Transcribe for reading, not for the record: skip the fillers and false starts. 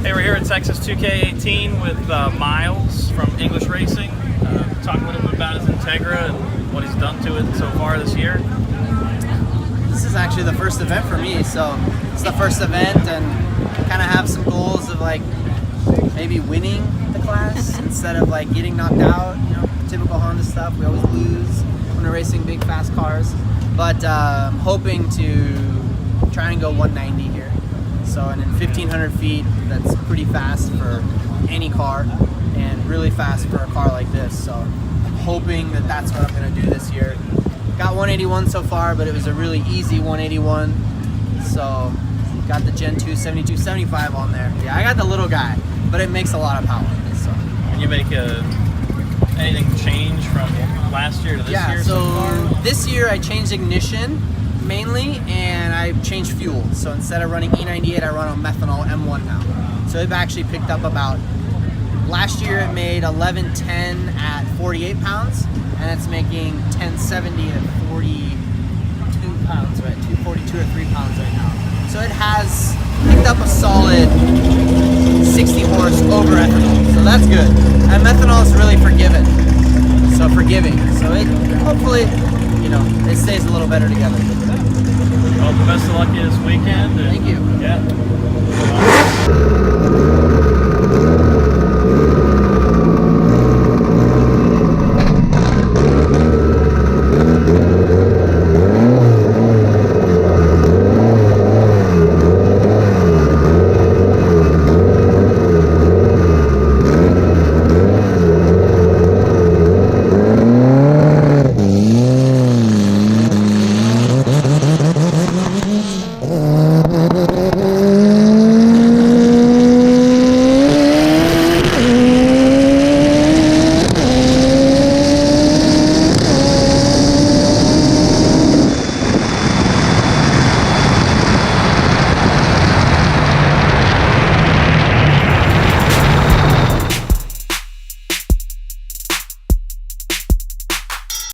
Hey, we're here at Texas 2K18 with Myles from English Racing. Talk a little bit about his Integra and what he's done to it so far this year. This is actually the first event for me, so it's the first event, and kind of have some goals of like maybe winning the class instead of like getting knocked out. You know, typical Honda stuff. We always lose when we're racing big, fast cars. But I'm hoping to try and go 190 here. So, and in 1,500 feet, that's pretty fast for any car, and really fast for a car like this. So, I'm hoping that that's what I'm going to do this year. Got 181 so far, but it was a really easy 181. So, got the Gen 2 7275 on there. Yeah, I got the little guy, but it makes a lot of power. So, Can you make anything change from last year to this year? So this year I changed ignition mainly, and I changed fuel. So instead of running E98, I run on methanol M1 now. So it actually picked up about, last year it made 1110 at 48 pounds, and it's making 1070 at 42 pounds, right? 242 or 3 pounds right now. So it has picked up a solid 60 horse over ethanol, so that's good. And methanol is really forgiving. So it hopefully, you know, it stays a little better together. Well, the best of luck this weekend. Thank you. Yeah.